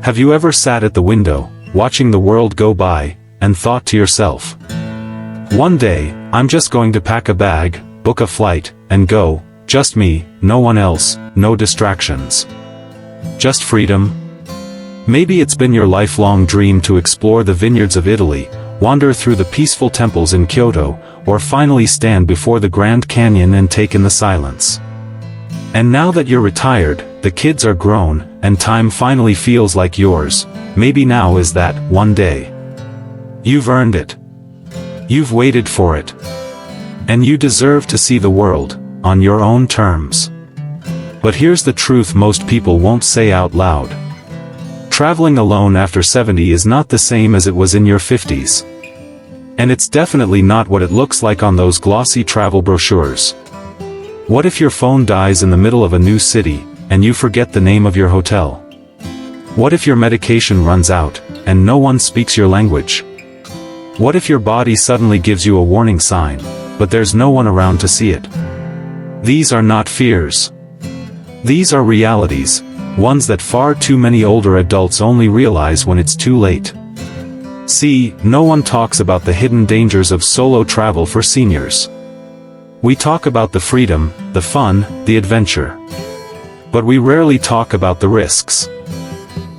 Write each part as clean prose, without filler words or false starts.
Have you ever sat at the window, watching the world go by, and thought to yourself, one day, I'm just going to pack a bag, book a flight, and go, just me, no one else, no distractions. Just freedom? Maybe it's been your lifelong dream to explore the vineyards of Italy, wander through the peaceful temples in Kyoto, or finally stand before the Grand Canyon and take in the silence. And now that you're retired, the kids are grown, and time finally feels like yours, maybe now is that one day. You've earned it. You've waited for it. And you deserve to see the world, on your own terms. But here's the truth most people won't say out loud. Traveling alone after 70 is not the same as it was in your 50s. And it's definitely not what it looks like on those glossy travel brochures. What if your phone dies in the middle of a new city, and you forget the name of your hotel? What if your medication runs out, and no one speaks your language? What if your body suddenly gives you a warning sign, but there's no one around to see it? These are not fears. These are realities, ones that far too many older adults only realize when it's too late. See, no one talks about the hidden dangers of solo travel for seniors. We talk about the freedom, the fun, the adventure. But we rarely talk about the risks.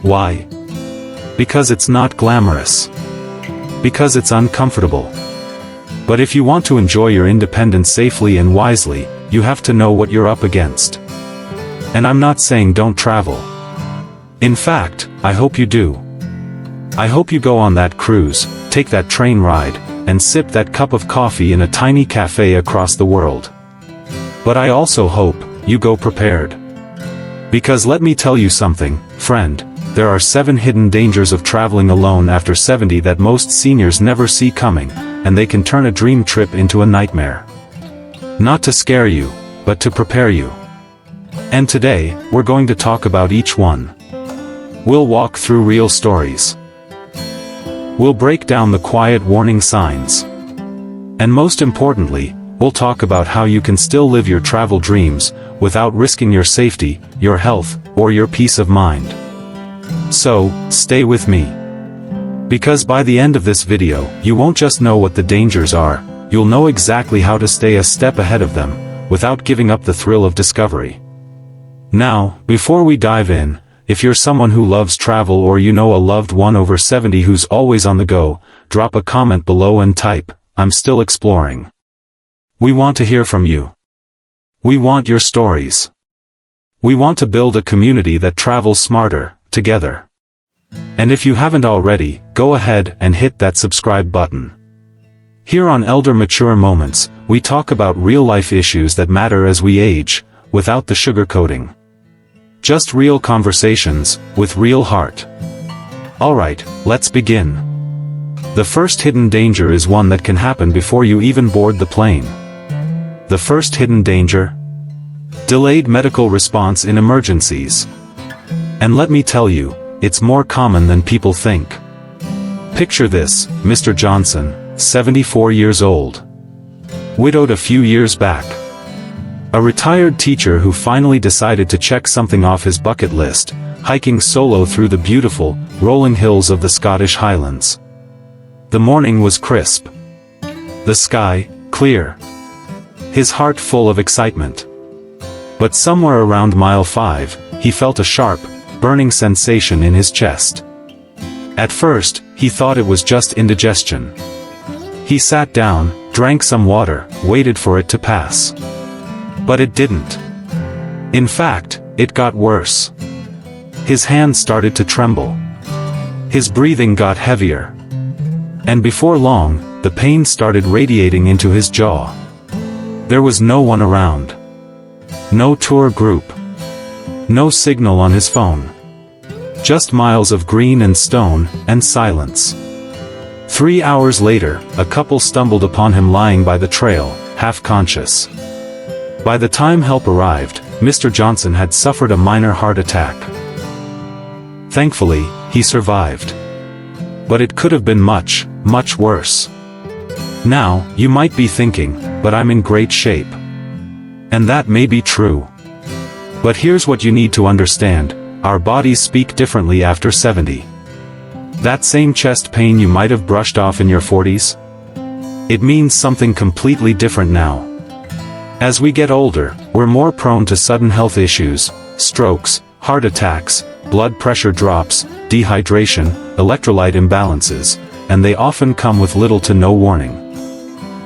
Why? Because it's not glamorous. Because it's uncomfortable. But if you want to enjoy your independence safely and wisely, you have to know what you're up against. And I'm not saying don't travel. In fact, I hope you do. I hope you go on that cruise, take that train ride, and sip that cup of coffee in a tiny cafe across the world. But I also hope you go prepared. Because let me tell you something, friend, there are 7 hidden dangers of traveling alone after 70 that most seniors never see coming, and they can turn a dream trip into a nightmare. Not to scare you, but to prepare you. And today, we're going to talk about each one. We'll walk through real stories. We'll break down the quiet warning signs. And most importantly, we'll talk about how you can still live your travel dreams, without risking your safety, your health, or your peace of mind. So, stay with me. Because by the end of this video, you won't just know what the dangers are, you'll know exactly how to stay a step ahead of them, without giving up the thrill of discovery. Now, before we dive in, if you're someone who loves travel or you know a loved one over 70 who's always on the go, drop a comment below and type, "I'm still exploring." We want to hear from you. We want your stories. We want to build a community that travels smarter, together. And if you haven't already, go ahead and hit that subscribe button. Here on Elder Mature Moments, we talk about real-life issues that matter as we age, without the sugarcoating. Just real conversations, with real heart. Alright, let's begin. The first hidden danger is one that can happen before you even board the plane. The first hidden danger? Delayed medical response in emergencies. And let me tell you, it's more common than people think. Picture this, Mr. Johnson, 74 years old. Widowed a few years back. A retired teacher who finally decided to check something off his bucket list, hiking solo through the beautiful, rolling hills of the Scottish Highlands. The morning was crisp. The sky, clear. His heart full of excitement. But somewhere around mile 5, he felt a sharp, burning sensation in his chest. At first, he thought it was just indigestion. He sat down, drank some water, waited for it to pass. But it didn't. In fact, it got worse. His hands started to tremble. His breathing got heavier. And before long, the pain started radiating into his jaw. There was no one around. No tour group. No signal on his phone. Just miles of green and stone, and silence. 3 hours later, a couple stumbled upon him lying by the trail, half conscious. By the time help arrived, Mr. Johnson had suffered a minor heart attack. Thankfully, he survived. But it could have been much, much worse. Now, you might be thinking, but I'm in great shape. And that may be true. But here's what you need to understand, our bodies speak differently after 70. That same chest pain you might have brushed off in your 40s? It means something completely different now. As we get older, we're more prone to sudden health issues, strokes, heart attacks, blood pressure drops, dehydration, electrolyte imbalances, and they often come with little to no warning.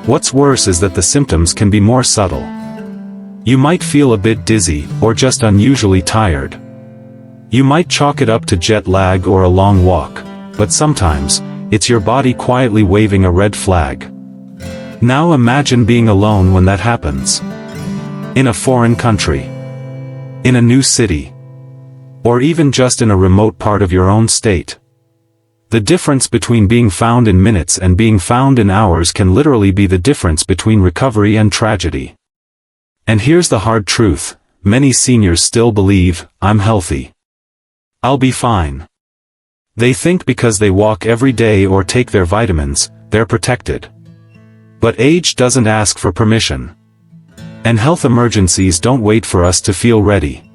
What's worse is that the symptoms can be more subtle. You might feel a bit dizzy, or just unusually tired. You might chalk it up to jet lag or a long walk, but sometimes, it's your body quietly waving a red flag. Now imagine being alone when that happens. In a foreign country. In a new city. Or even just in a remote part of your own state. The difference between being found in minutes and being found in hours can literally be the difference between recovery and tragedy. And here's the hard truth, many seniors still believe, I'm healthy. I'll be fine. They think because they walk every day or take their vitamins, they're protected. But age doesn't ask for permission. And health emergencies don't wait for us to feel ready.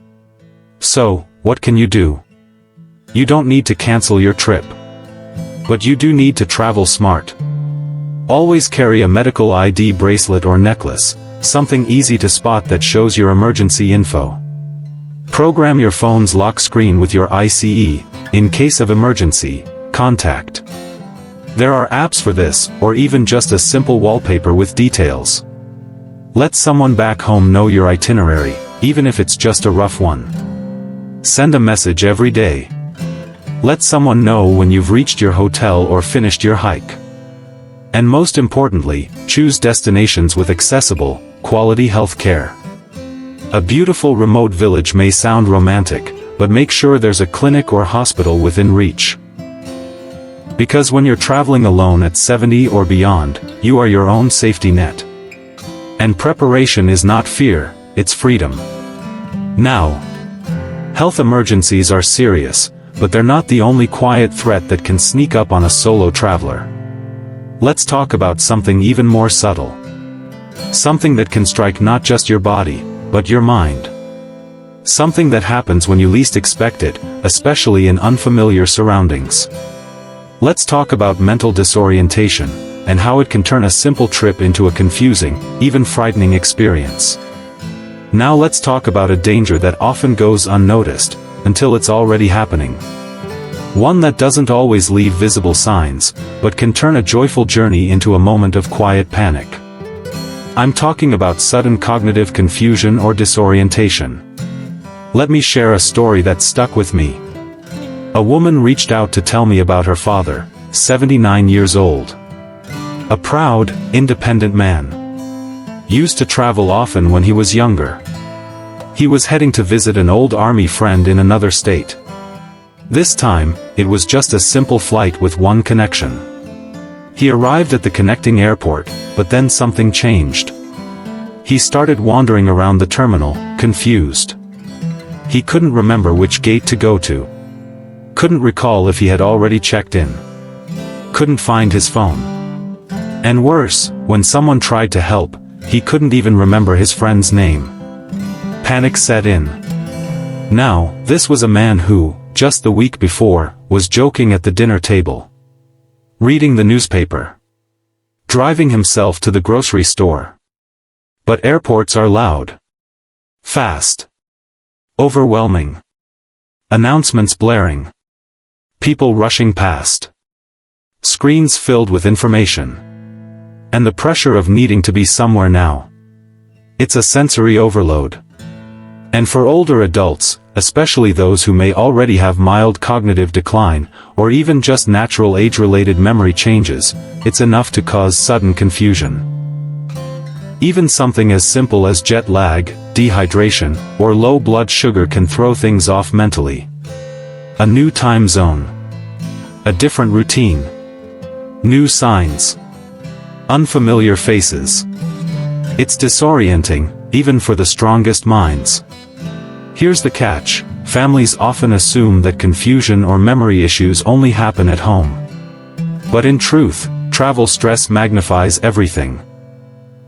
So, what can you do? You don't need to cancel your trip. But you do need to travel smart. Always carry a medical ID bracelet or necklace, something easy to spot that shows your emergency info. Program your phone's lock screen with your ICE, in case of emergency, contact. There are apps for this, or even just a simple wallpaper with details. Let someone back home know your itinerary, even if it's just a rough one. Send a message every day. Let someone know when you've reached your hotel or finished your hike. And most importantly, choose destinations with accessible, quality health care. A beautiful remote village may sound romantic, but make sure there's a clinic or hospital within reach. Because when you're traveling alone at 70 or beyond, you are your own safety net. And preparation is not fear, it's freedom. Now, health emergencies are serious, but they're not the only quiet threat that can sneak up on a solo traveler. Let's talk about something even more subtle. Something that can strike not just your body, but your mind. Something that happens when you least expect it, especially in unfamiliar surroundings. Let's talk about mental disorientation, and how it can turn a simple trip into a confusing, even frightening experience. Now let's talk about a danger that often goes unnoticed, until it's already happening. One that doesn't always leave visible signs, but can turn a joyful journey into a moment of quiet panic. I'm talking about sudden cognitive confusion or disorientation. Let me share a story that stuck with me. A woman reached out to tell me about her father, 79 years old. A proud, independent man. Used to travel often when he was younger. He was heading to visit an old army friend in another state. This time, it was just a simple flight with one connection. He arrived at the connecting airport, but then something changed. He started wandering around the terminal, confused. He couldn't remember which gate to go to. Couldn't recall if he had already checked in. Couldn't find his phone. And worse, when someone tried to help, he couldn't even remember his friend's name. Panic set in. Now, this was a man who, just the week before, was joking at the dinner table. Reading the newspaper. Driving himself to the grocery store. But airports are loud. Fast. Overwhelming. Announcements blaring. People rushing past. Screens filled with information. And the pressure of needing to be somewhere now. It's a sensory overload. And for older adults, especially those who may already have mild cognitive decline, or even just natural age-related memory changes, it's enough to cause sudden confusion. Even something as simple as jet lag, dehydration, or low blood sugar can throw things off mentally. A new time zone. A different routine. New signs. Unfamiliar faces. It's disorienting, even for the strongest minds. Here's the catch, families often assume that confusion or memory issues only happen at home. But in truth, travel stress magnifies everything.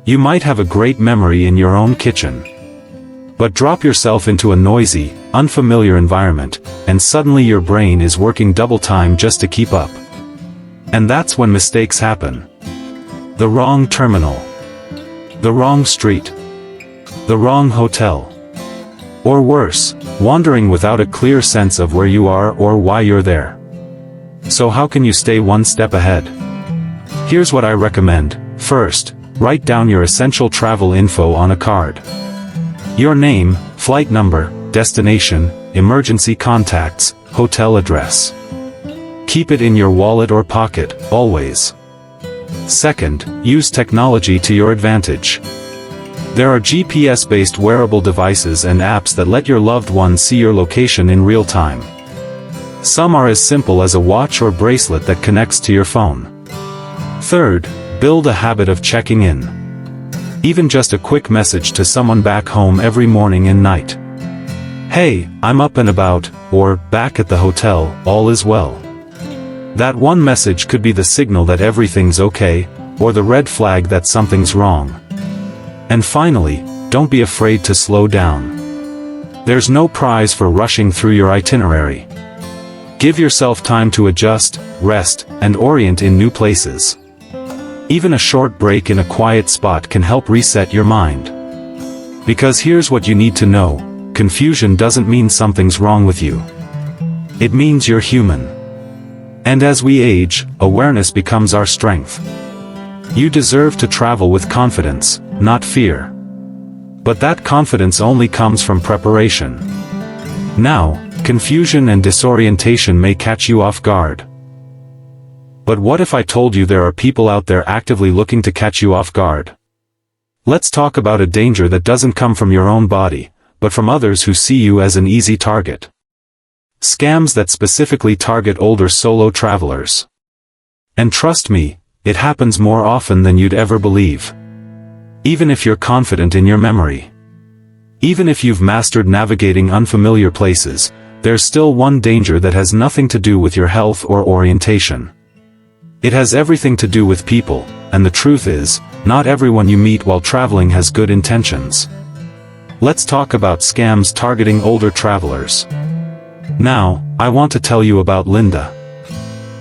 You might have a great memory in your own kitchen. But drop yourself into a noisy, unfamiliar environment, and suddenly your brain is working double time just to keep up. And that's when mistakes happen. The wrong terminal. The wrong street. The wrong hotel. Or worse, wandering without a clear sense of where you are or why you're there. So how can you stay one step ahead? Here's what I recommend. First, write down your essential travel info on a card. Your name, flight number, destination, emergency contacts, hotel address. Keep it in your wallet or pocket, always. Second, use technology to your advantage. There are GPS-based wearable devices and apps that let your loved ones see your location in real time. Some are as simple as a watch or bracelet that connects to your phone. Third, build a habit of checking in. Even just a quick message to someone back home every morning and night. Hey, I'm up and about, or back at the hotel, all is well. That one message could be the signal that everything's okay, or the red flag that something's wrong. And finally, don't be afraid to slow down. There's no prize for rushing through your itinerary. Give yourself time to adjust, rest, and orient in new places. Even a short break in a quiet spot can help reset your mind. Because here's what you need to know: confusion doesn't mean something's wrong with you. It means you're human. And as we age, awareness becomes our strength. You deserve to travel with confidence, not fear. But that confidence only comes from preparation. Now, confusion and disorientation may catch you off guard. But what if I told you there are people out there actively looking to catch you off guard? Let's talk about a danger that doesn't come from your own body, but from others who see you as an easy target. Scams that specifically target older solo travelers. And trust me, it happens more often than you'd ever believe. Even if you're confident in your memory. Even if you've mastered navigating unfamiliar places, there's still one danger that has nothing to do with your health or orientation. It has everything to do with people, and the truth is, not everyone you meet while traveling has good intentions. Let's talk about scams targeting older travelers. Now, I want to tell you about Linda.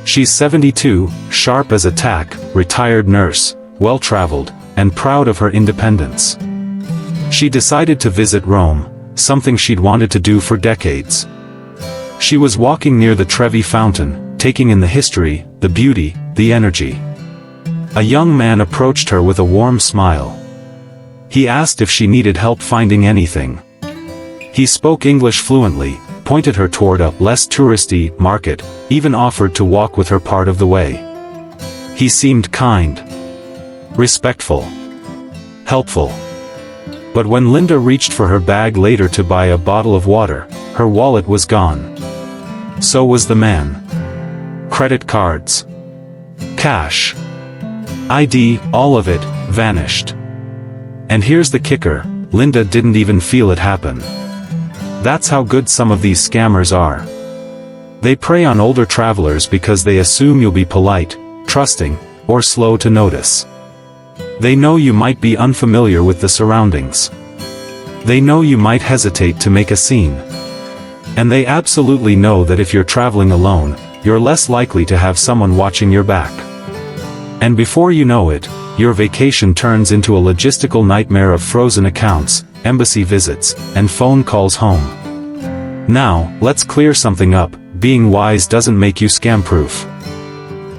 She's 72, sharp as a tack, retired nurse, well-traveled, and proud of her independence. She decided to visit Rome, something she'd wanted to do for decades. She was walking near the Trevi Fountain, taking in the history, the beauty, the energy. A young man approached her with a warm smile. He asked if she needed help finding anything. He spoke English fluently, pointed her toward a less touristy market, even offered to walk with her part of the way. He seemed kind, respectful, helpful. But when Linda reached for her bag later to buy a bottle of water, her wallet was gone. So was the man. Credit cards, cash, ID, all of it vanished. And here's the kicker: Linda didn't even feel it happen. That's how good some of these scammers are. They prey on older travelers because they assume you'll be polite, trusting, or slow to notice. They know you might be unfamiliar with the surroundings. They know you might hesitate to make a scene. And they absolutely know that if you're traveling alone, you're less likely to have someone watching your back. And before you know it, your vacation turns into a logistical nightmare of frozen accounts, embassy visits, and phone calls home. Now, let's clear something up: being wise doesn't make you scam-proof.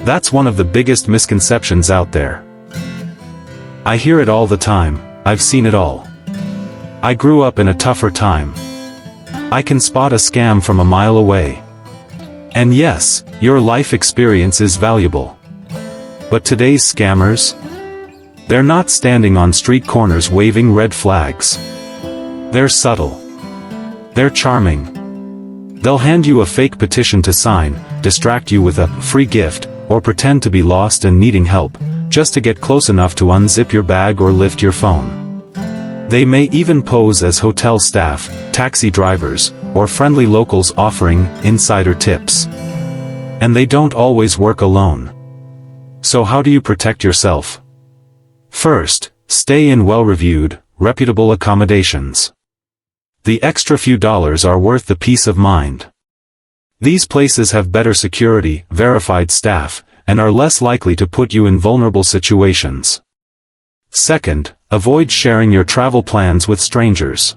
That's one of the biggest misconceptions out there. I hear it all the time. I've seen it all. I grew up in a tougher time. I can spot a scam from a mile away. And yes, your life experience is valuable. But today's scammers? They're not standing on street corners waving red flags. They're subtle. They're charming. They'll hand you a fake petition to sign, distract you with a free gift, or pretend to be lost and needing help, just to get close enough to unzip your bag or lift your phone. They may even pose as hotel staff, taxi drivers, or friendly locals offering insider tips. And they don't always work alone. So how do you protect yourself? First, stay in well-reviewed, reputable accommodations. The extra few dollars are worth the peace of mind. These places have better security, verified staff, and are less likely to put you in vulnerable situations. Second, avoid sharing your travel plans with strangers.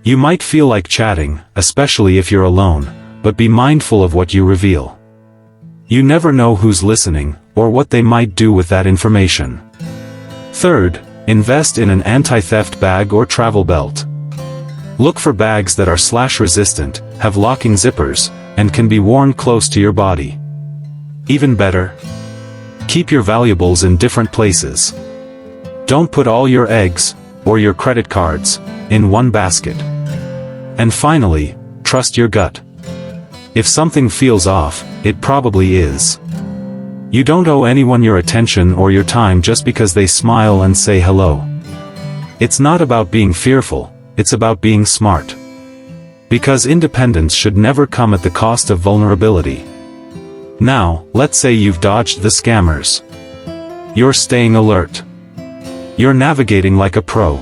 You might feel like chatting, especially if you're alone, but be mindful of what you reveal. You never know who's listening, or what they might do with that information. Third, invest in an anti-theft bag or travel belt. Look for bags that are slash-resistant, have locking zippers, and can be worn close to your body. Even better, keep your valuables in different places. Don't put all your eggs, or your credit cards, in one basket. And finally, trust your gut. If something feels off, it probably is. You don't owe anyone your attention or your time just because they smile and say hello. It's not about being fearful, it's about being smart. Because independence should never come at the cost of vulnerability. Now, let's say you've dodged the scammers. You're staying alert. You're navigating like a pro.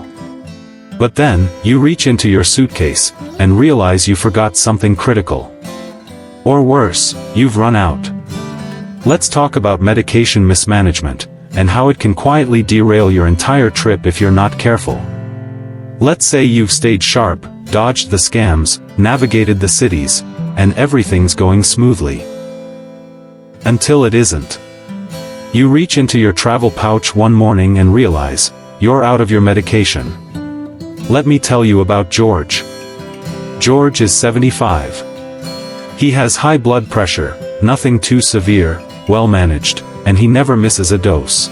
But then, you reach into your suitcase, and realize you forgot something critical. Or worse, you've run out. Let's talk about medication mismanagement, and how it can quietly derail your entire trip if you're not careful. Let's say you've stayed sharp, dodged the scams, navigated the cities, and everything's going smoothly. Until it isn't. You reach into your travel pouch one morning and realize, you're out of your medication. Let me tell you about George. George is 75. He has high blood pressure, nothing too severe, well managed, and he never misses a dose.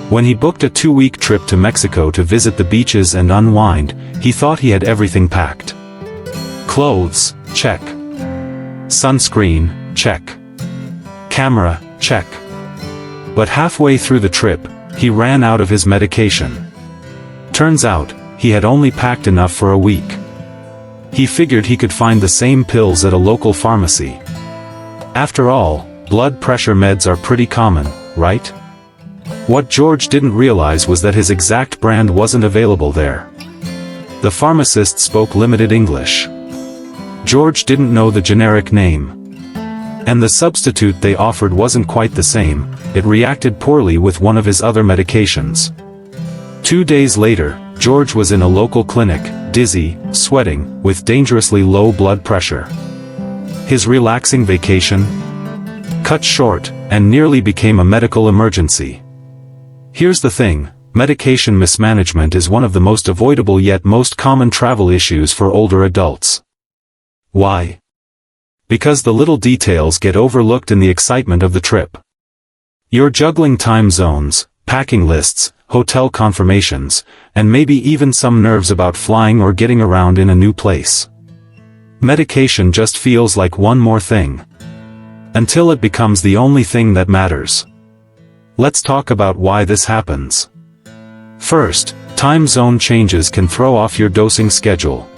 When he booked a 2-week trip to Mexico to visit the beaches and unwind, he thought he had everything packed. Clothes, check. Sunscreen, check. Camera, check. But halfway through the trip, he ran out of his medication. Turns out, he had only packed enough for a week. He figured he could find the same pills at a local pharmacy. After all, blood pressure meds are pretty common, right? What George didn't realize was that his exact brand wasn't available there. The pharmacist spoke limited English. George didn't know the generic name. And the substitute they offered wasn't quite the same, it reacted poorly with one of his other medications. 2 days later, George was in a local clinic, dizzy, sweating, with dangerously low blood pressure. His relaxing vacation cut short, and nearly became a medical emergency. Here's the thing, medication mismanagement is one of the most avoidable yet most common travel issues for older adults. Why? Because the little details get overlooked in the excitement of the trip. You're juggling time zones, packing lists, hotel confirmations, and maybe even some nerves about flying or getting around in a new place. Medication just feels like one more thing. Until it becomes the only thing that matters. Let's talk about why this happens. First, time zone changes can throw off your dosing schedule.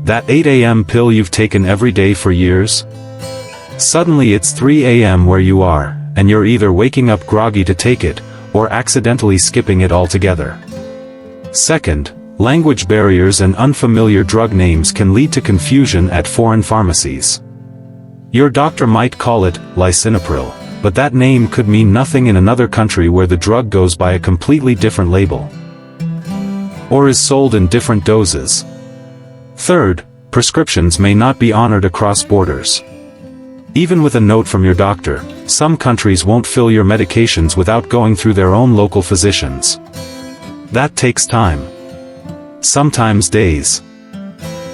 That 8 a.m. pill you've taken every day for years? Suddenly it's 3 a.m. where you are, and you're either waking up groggy to take it, or accidentally skipping it altogether. Second, language barriers and unfamiliar drug names can lead to confusion at foreign pharmacies. Your doctor might call it lisinopril, but that name could mean nothing in another country where the drug goes by a completely different label. Or is sold in different doses. Third, prescriptions may not be honored across borders. Even with a note from your doctor, some countries won't fill your medications without going through their own local physicians. That takes time. Sometimes days.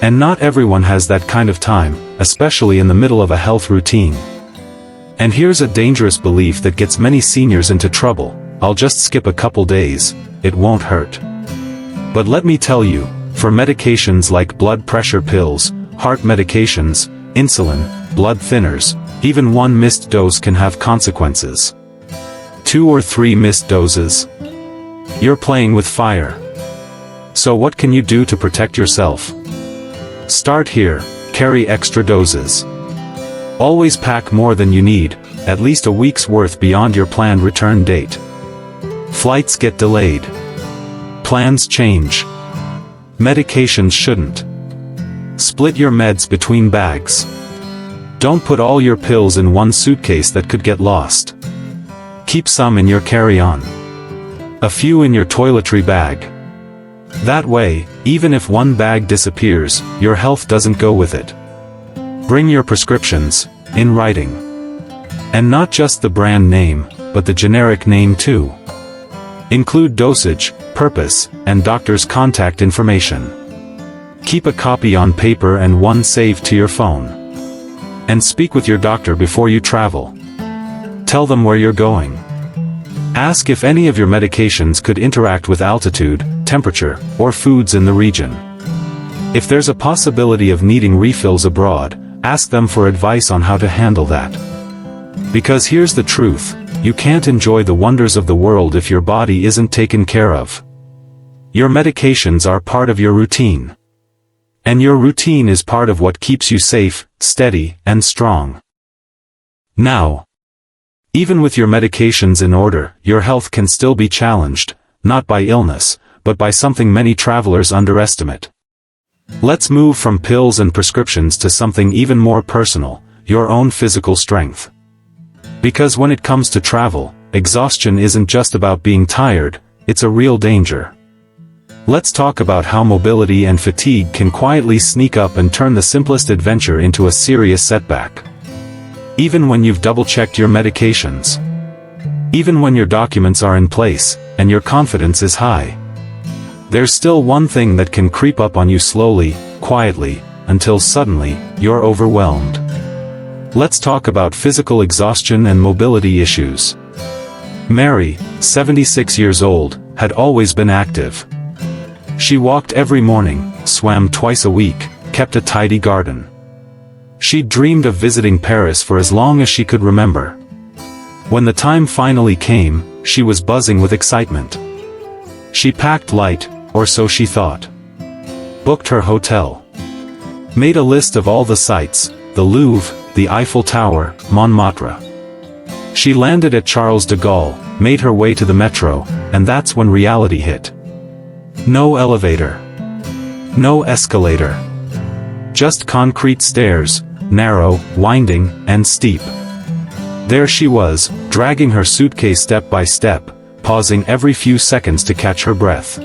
And not everyone has that kind of time, especially in the middle of a health routine. And here's a dangerous belief that gets many seniors into trouble: I'll just skip a couple days, it won't hurt. But let me tell you, for medications like blood pressure pills, heart medications, insulin, blood thinners, even one missed dose can have consequences. 2 or 3 missed doses. You're playing with fire. So what can you do to protect yourself? Start here, carry extra doses. Always pack more than you need, at least a week's worth beyond your planned return date. Flights get delayed. Plans change. Medications shouldn't. Split your meds between bags. Don't put all your pills in one suitcase that could get lost. Keep some in your carry-on. A few in your toiletry bag. That way, even if one bag disappears, your health doesn't go with it. Bring your prescriptions, in writing. And not just the brand name, but the generic name too. Include dosage, purpose, and doctor's contact information. Keep a copy on paper and one saved to your phone. And speak with your doctor before you travel. Tell them where you're going. Ask if any of your medications could interact with altitude, temperature, or foods in the region. If there's a possibility of needing refills abroad, ask them for advice on how to handle that. Because here's the truth, you can't enjoy the wonders of the world if your body isn't taken care of. Your medications are part of your routine. And your routine is part of what keeps you safe, steady, and strong. Now, even with your medications in order, your health can still be challenged, not by illness, but by something many travelers underestimate. Let's move from pills and prescriptions to something even more personal, your own physical strength. Because when it comes to travel, exhaustion isn't just about being tired, it's a real danger. Let's talk about how mobility and fatigue can quietly sneak up and turn the simplest adventure into a serious setback. Even when you've double-checked your medications. Even when your documents are in place, and your confidence is high. There's still one thing that can creep up on you slowly, quietly, until suddenly, you're overwhelmed. Let's talk about physical exhaustion and mobility issues. Mary, 76 years old, had always been active. She walked every morning, swam twice a week, kept a tidy garden. She dreamed of visiting Paris for as long as she could remember. When the time finally came, she was buzzing with excitement. She packed light, or so she thought. Booked her hotel. Made a list of all the sights, the Louvre, the Eiffel Tower, Montmartre. She landed at Charles de Gaulle, made her way to the metro, and that's when reality hit. No elevator. No escalator. Just concrete stairs, narrow, winding, and steep. There she was, dragging her suitcase step by step, pausing every few seconds to catch her breath.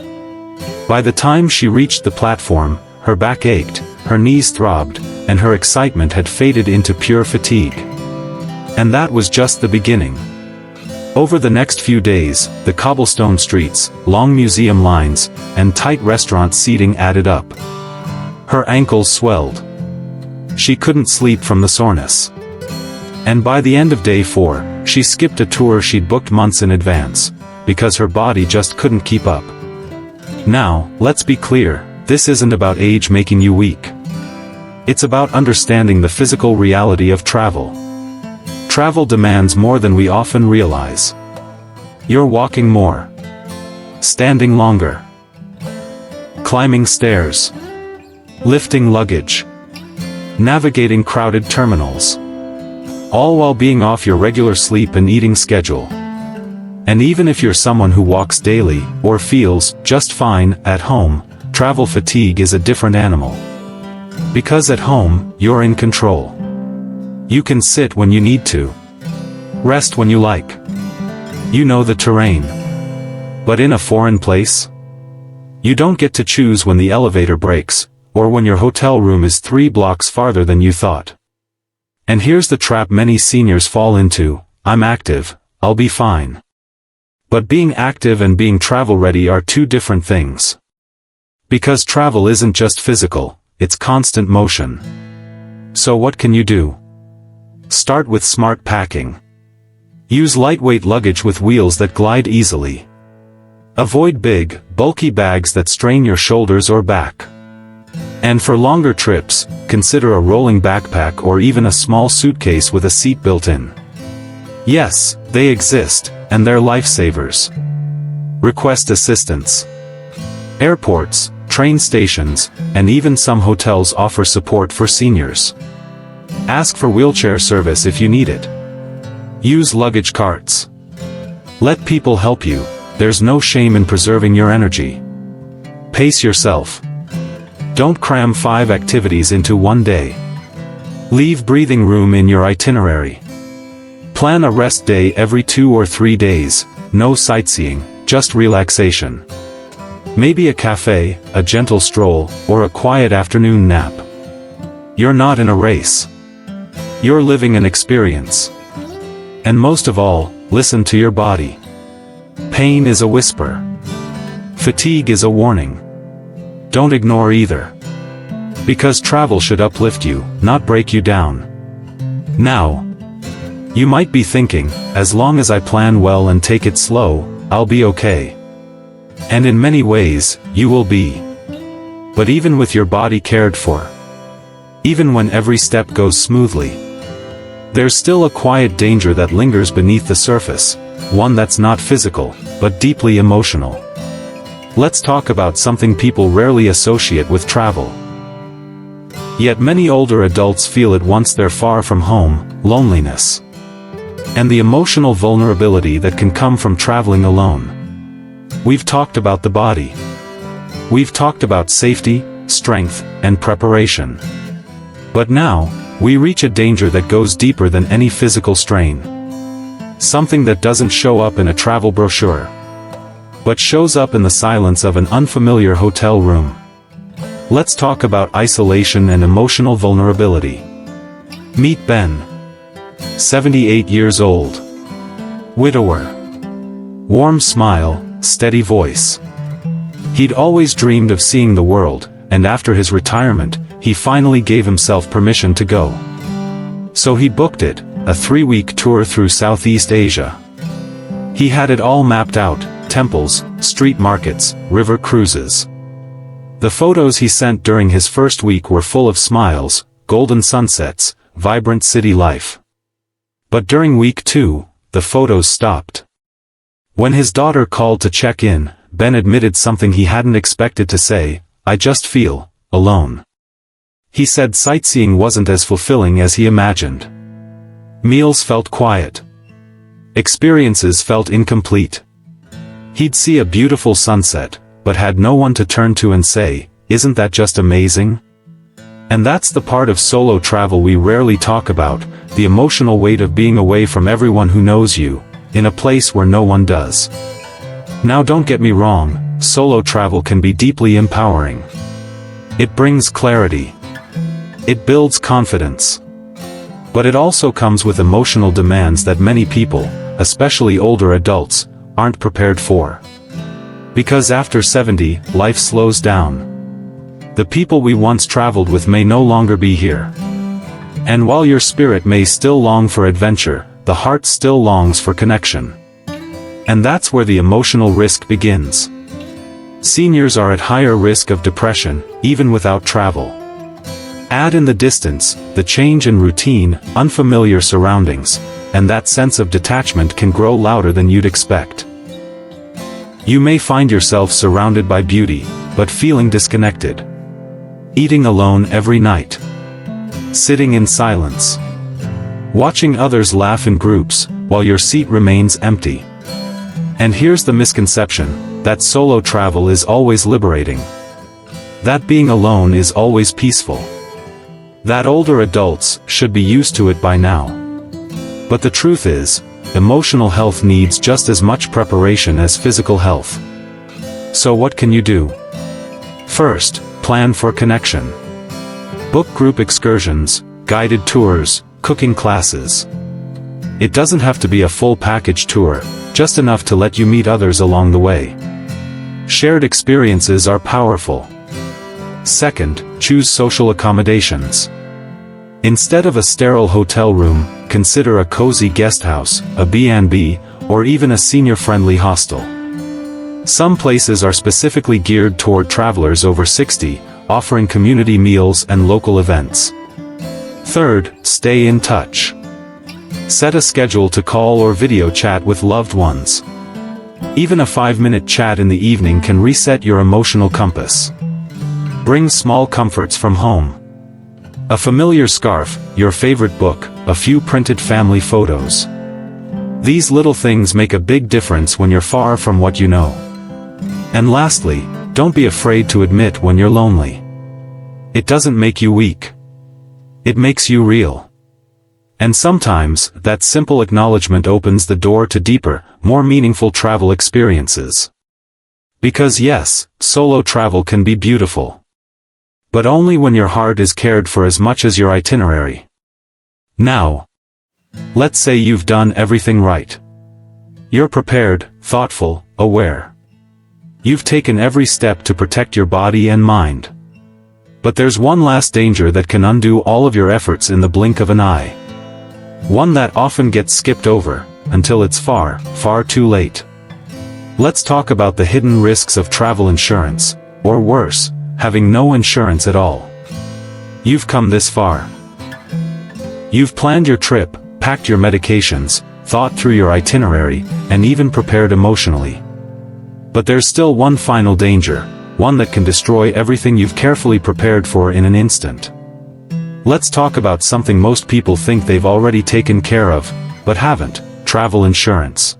By the time she reached the platform, her back ached, her knees throbbed, and her excitement had faded into pure fatigue. And that was just the beginning. Over the next few days, the cobblestone streets, long museum lines, and tight restaurant seating added up. Her ankles swelled. She couldn't sleep from the soreness. And by the end of day 4, she skipped a tour she'd booked months in advance, because her body just couldn't keep up. Now, let's be clear, this isn't about age making you weak. It's about understanding the physical reality of travel. Travel demands more than we often realize. You're walking more. Standing longer. Climbing stairs. Lifting luggage. Navigating crowded terminals. All while being off your regular sleep and eating schedule. And even if you're someone who walks daily, or feels just fine at home, travel fatigue is a different animal. Because at home, you're in control. You can sit when you need to. Rest when you like. You know the terrain. But in a foreign place? You don't get to choose when the elevator breaks, or when your hotel room is 3 blocks farther than you thought. And here's the trap many seniors fall into: I'm active, I'll be fine. But being active and being travel-ready are two different things. Because travel isn't just physical, it's constant motion. So what can you do? Start with smart packing. Use lightweight luggage with wheels that glide easily. Avoid big, bulky bags that strain your shoulders or back. And for longer trips, consider a rolling backpack or even a small suitcase with a seat built in. Yes, they exist, and they're lifesavers. Request assistance. Airports, train stations, and even some hotels offer support for seniors. Ask for wheelchair service if you need it. Use luggage carts. Let people help you, there's no shame in preserving your energy. Pace yourself. Don't cram 5 activities into one day. Leave breathing room in your itinerary. Plan a rest day every 2 or 3 days, no sightseeing, just relaxation. Maybe a cafe, a gentle stroll, or a quiet afternoon nap. You're not in a race. You're living an experience. And most of all, listen to your body. Pain is a whisper. Fatigue is a warning. Don't ignore either. Because travel should uplift you, not break you down. Now, you might be thinking, as long as I plan well and take it slow, I'll be okay. And in many ways, you will be. But even with your body cared for, even when every step goes smoothly, there's still a quiet danger that lingers beneath the surface, one that's not physical, but deeply emotional. Let's talk about something people rarely associate with travel. Yet many older adults feel it once they're far from home: loneliness. And the emotional vulnerability that can come from traveling alone. We've talked about the body. We've talked about safety, strength, and preparation. But now, we reach a danger that goes deeper than any physical strain. Something that doesn't show up in a travel brochure, but shows up in the silence of an unfamiliar hotel room. Let's talk about isolation and emotional vulnerability. Meet Ben. 78 years old. Widower. Warm smile, steady voice. He'd always dreamed of seeing the world, and after his retirement, he finally gave himself permission to go. So he booked it, a 3-week tour through Southeast Asia. He had it all mapped out: temples, street markets, river cruises. The photos he sent during his first week were full of smiles, golden sunsets, vibrant city life. But during week 2, the photos stopped. When his daughter called to check in, Ben admitted something he hadn't expected to say: "I just feel alone." He said sightseeing wasn't as fulfilling as he imagined. Meals felt quiet. Experiences felt incomplete. He'd see a beautiful sunset, but had no one to turn to and say, "Isn't that just amazing?" And that's the part of solo travel we rarely talk about: the emotional weight of being away from everyone who knows you, in a place where no one does. Now don't get me wrong, solo travel can be deeply empowering. It brings clarity. It builds confidence. But it also comes with emotional demands that many people, especially older adults, aren't prepared for. Because after 70, life slows down. The people we once traveled with may no longer be here. And while your spirit may still long for adventure, the heart still longs for connection. And that's where the emotional risk begins. Seniors are at higher risk of depression, even without travel. Add in the distance, the change in routine, unfamiliar surroundings, and that sense of detachment can grow louder than you'd expect. You may find yourself surrounded by beauty, but feeling disconnected. Eating alone every night. Sitting in silence. Watching others laugh in groups, while your seat remains empty. And here's the misconception: that solo travel is always liberating. That being alone is always peaceful. That older adults should be used to it by now. But the truth is, emotional health needs just as much preparation as physical health. So what can you do? First, plan for connection. Book group excursions, guided tours, cooking classes. It doesn't have to be a full package tour, just enough to let you meet others along the way. Shared experiences are powerful. Second, choose social accommodations. Instead of a sterile hotel room, consider a cozy guest house, a B&B, or even a senior-friendly hostel. Some places are specifically geared toward travelers over 60, offering community meals and local events. Third, stay in touch. Set a schedule to call or video chat with loved ones. Even a 5-minute chat in the evening can reset your emotional compass. Bring small comforts from home. A familiar scarf, your favorite book, a few printed family photos. These little things make a big difference when you're far from what you know. And lastly, don't be afraid to admit when you're lonely. It doesn't make you weak. It makes you real. And sometimes, that simple acknowledgement opens the door to deeper, more meaningful travel experiences. Because yes, solo travel can be beautiful. But only when your heart is cared for as much as your itinerary. Now, let's say you've done everything right. You're prepared, thoughtful, aware. You've taken every step to protect your body and mind. But there's one last danger that can undo all of your efforts in the blink of an eye. One that often gets skipped over, until it's far, far too late. Let's talk about the hidden risks of travel insurance, or worse, having no insurance at all. You've come this far. You've planned your trip, packed your medications, thought through your itinerary, and even prepared emotionally. But there's still one final danger, one that can destroy everything you've carefully prepared for in an instant. Let's talk about something most people think they've already taken care of, but haven't: travel insurance.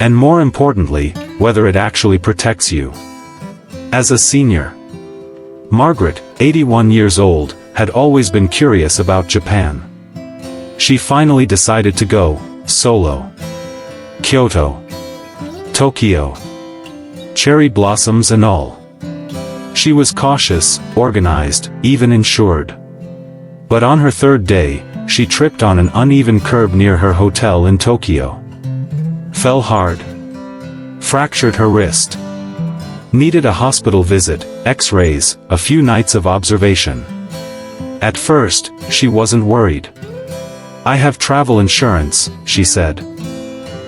And more importantly, whether it actually protects you. As a senior, Margaret, 81 years old, had always been curious about Japan. She finally decided to go, solo. Kyoto. Tokyo. Cherry blossoms and all. She was cautious, organized, even insured. But on her third day, she tripped on an uneven curb near her hotel in Tokyo. Fell hard. Fractured her wrist. Needed a hospital visit, X-rays, a few nights of observation. At first, she wasn't worried. "I have travel insurance," she said.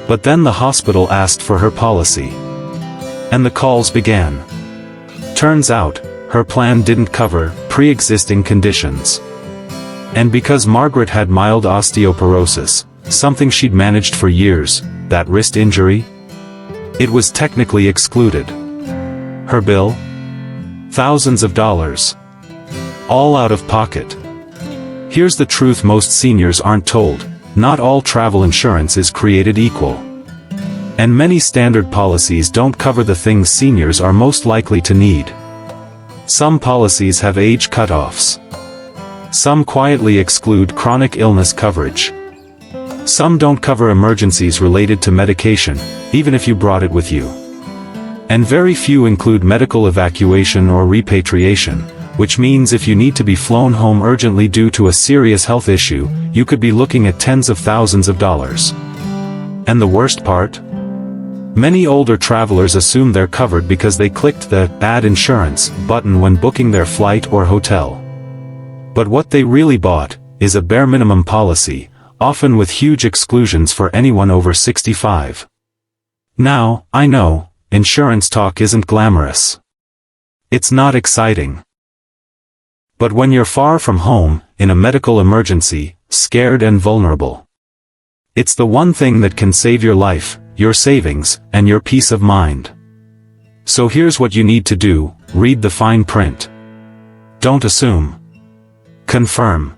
But then the hospital asked for her policy. And the calls began. Turns out, her plan didn't cover pre-existing conditions. And because Margaret had mild osteoporosis, something she'd managed for years, that wrist injury, it was technically excluded. Her bill? Thousands of dollars. All out of pocket. Here's the truth most seniors aren't told: not all travel insurance is created equal. And many standard policies don't cover the things seniors are most likely to need. Some policies have age cutoffs. Some quietly exclude chronic illness coverage. Some don't cover emergencies related to medication, even if you brought it with you. And very few include medical evacuation or repatriation, which means if you need to be flown home urgently due to a serious health issue, you could be looking at tens of thousands of dollars. And the worst part? Many older travelers assume they're covered because they clicked the "Add Insurance" button when booking their flight or hotel. But what they really bought is a bare minimum policy, often with huge exclusions for anyone over 65. Now, I know, insurance talk isn't glamorous. It's not exciting. But when you're far from home, in a medical emergency, scared and vulnerable, it's the one thing that can save your life, your savings, and your peace of mind. So here's what you need to do: read the fine print. Don't assume. Confirm.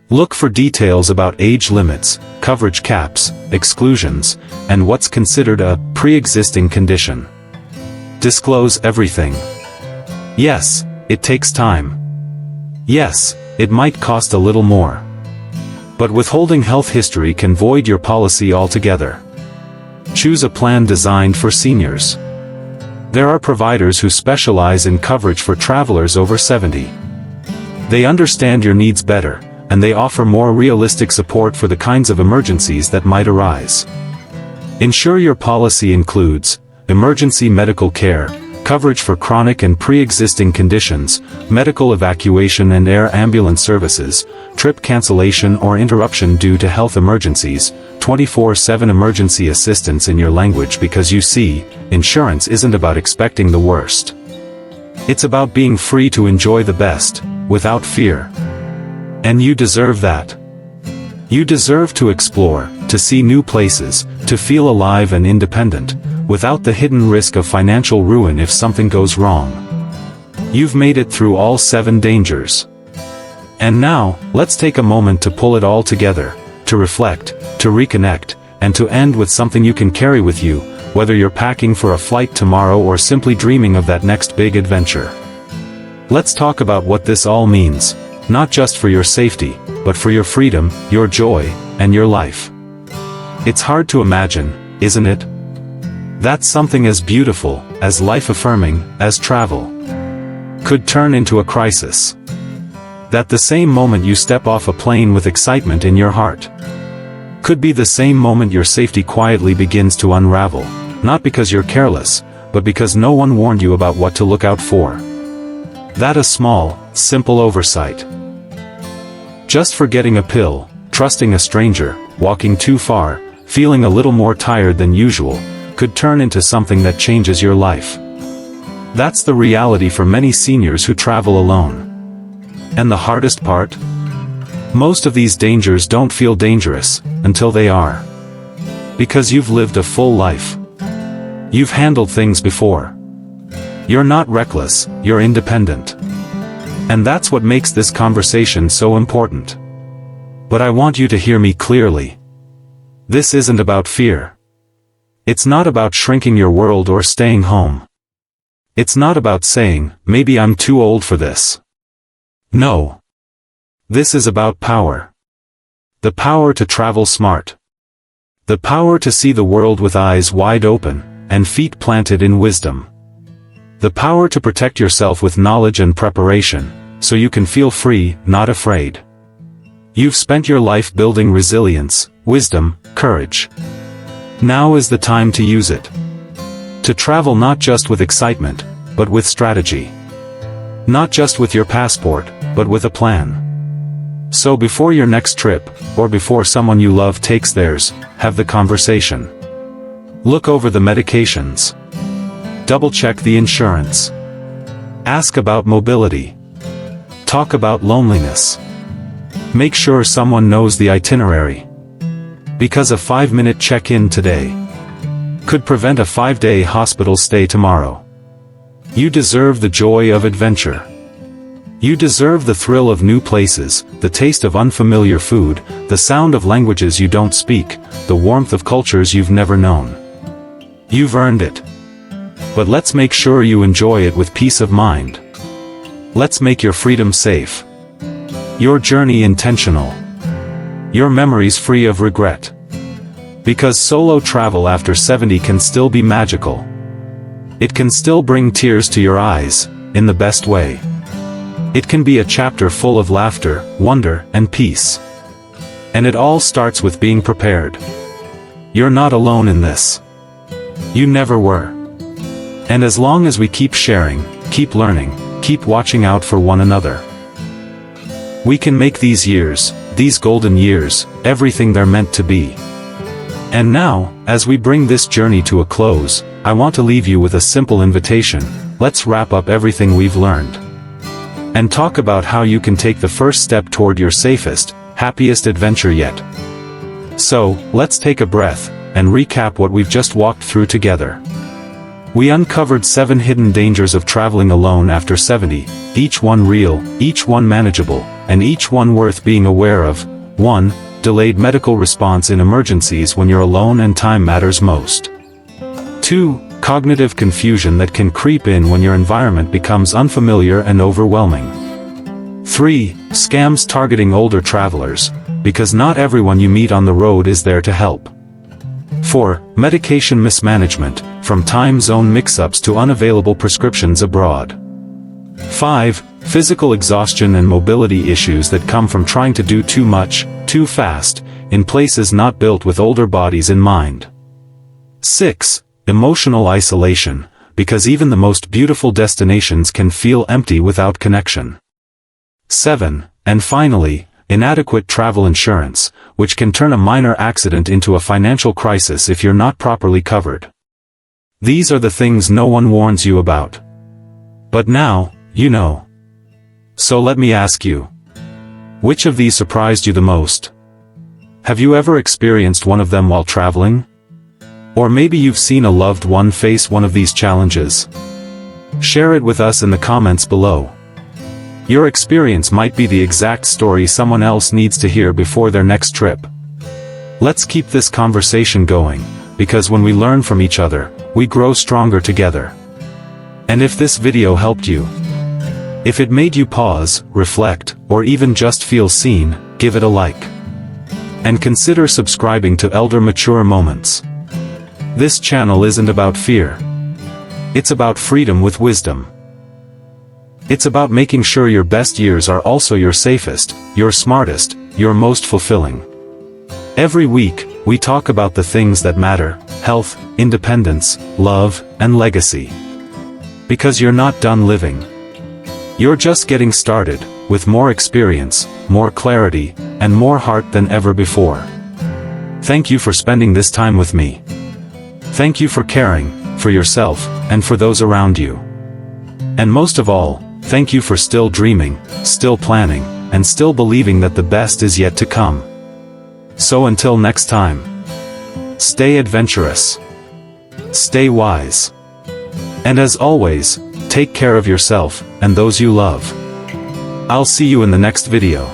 Look for details about age limits, coverage caps, exclusions, and what's considered a pre-existing condition. Disclose everything. Yes, it takes time. Yes, it might cost a little more. But withholding health history can void your policy altogether. Choose a plan designed for seniors. There are providers who specialize in coverage for travelers over 70. They understand your needs better, and they offer more realistic support for the kinds of emergencies that might arise. Ensure your policy includes emergency medical care, coverage for chronic and pre-existing conditions, medical evacuation and air ambulance services, trip cancellation or interruption due to health emergencies, 24/7 emergency assistance in your language, because you see, insurance isn't about expecting the worst. It's about being free to enjoy the best, without fear. And you deserve that. You deserve to explore, to see new places, to feel alive and independent, without the hidden risk of financial ruin if something goes wrong. You've made it through all 7 dangers. And now, let's take a moment to pull it all together, to reflect, to reconnect, and to end with something you can carry with you, whether you're packing for a flight tomorrow or simply dreaming of that next big adventure. Let's talk about what this all means, not just for your safety, but for your freedom, your joy, and your life. It's hard to imagine, isn't it? That something as beautiful, as life-affirming, as travel, could turn into a crisis. That the same moment you step off a plane with excitement in your heart could be the same moment your safety quietly begins to unravel, not because you're careless, but because no one warned you about what to look out for. That a small, simple oversight, just forgetting a pill, trusting a stranger, walking too far, feeling a little more tired than usual, could turn into something that changes your life. That's the reality for many seniors who travel alone. And the hardest part? Most of these dangers don't feel dangerous, until they are. Because you've lived a full life. You've handled things before. You're not reckless, you're independent. And that's what makes this conversation so important. But I want you to hear me clearly. This isn't about fear. It's not about shrinking your world or staying home. It's not about saying, maybe I'm too old for this. No. This is about power. The power to travel smart. The power to see the world with eyes wide open, and feet planted in wisdom. The power to protect yourself with knowledge and preparation, so you can feel free, not afraid. You've spent your life building resilience, wisdom, courage. Now is the time to use it. To travel not just with excitement, but with strategy. Not just with your passport, but with a plan. So before your next trip, or before someone you love takes theirs, have the conversation. Look over the medications. Double-check the insurance. Ask about mobility. Talk about loneliness. Make sure someone knows the itinerary. Because a 5-minute check-in today could prevent a 5-day hospital stay tomorrow. You deserve the joy of adventure. You deserve the thrill of new places, the taste of unfamiliar food, the sound of languages you don't speak, the warmth of cultures you've never known. You've earned it. But let's make sure you enjoy it with peace of mind. Let's make your freedom safe. Your journey intentional. Your memories free of regret. Because solo travel after 70 can still be magical. It can still bring tears to your eyes, in the best way. It can be a chapter full of laughter, wonder, and peace. And it all starts with being prepared. You're not alone in this. You never were. And as long as we keep sharing, keep learning, keep watching out for one another, we can make these years, these golden years, everything they're meant to be. And now, as we bring this journey to a close, I want to leave you with a simple invitation. Let's wrap up everything we've learned. And talk about how you can take the first step toward your safest, happiest adventure yet. So, let's take a breath, and recap what we've just walked through together. We uncovered 7 hidden dangers of traveling alone after 70, each one real, each one manageable, and each one worth being aware of. 1. Delayed medical response in emergencies when you're alone and time matters most. 2. Cognitive confusion that can creep in when your environment becomes unfamiliar and overwhelming. 3. Scams targeting older travelers, because not everyone you meet on the road is there to help. 4. Medication mismanagement, from time zone mix-ups to unavailable prescriptions abroad. 5. Physical exhaustion and mobility issues that come from trying to do too much, too fast, in places not built with older bodies in mind. 6. Emotional isolation, because even the most beautiful destinations can feel empty without connection. 7. And finally, inadequate travel insurance, which can turn a minor accident into a financial crisis if you're not properly covered. These are the things no one warns you about. But now, you know. So let me ask you. Which of these surprised you the most? Have you ever experienced one of them while traveling? Or maybe you've seen a loved one face one of these challenges. Share it with us in the comments below. Your experience might be the exact story someone else needs to hear before their next trip. Let's keep this conversation going, because when we learn from each other, we grow stronger together. And if this video helped you, If it made you pause, reflect, or even just feel seen, give it a like. And consider subscribing to Elder Mature Moments. This channel isn't about fear. It's about freedom with wisdom. It's about making sure your best years are also your safest, your smartest, your most fulfilling. Every week, we talk about the things that matter: health, independence, love, and legacy. Because you're not done living. You're just getting started, with more experience, more clarity, and more heart than ever before. Thank you for spending this time with me. Thank you for caring, for yourself, and for those around you. And most of all, thank you for still dreaming, still planning, and still believing that the best is yet to come. So until next time, stay adventurous. Stay wise. And as always, take care of yourself, and those you love. I'll see you in the next video.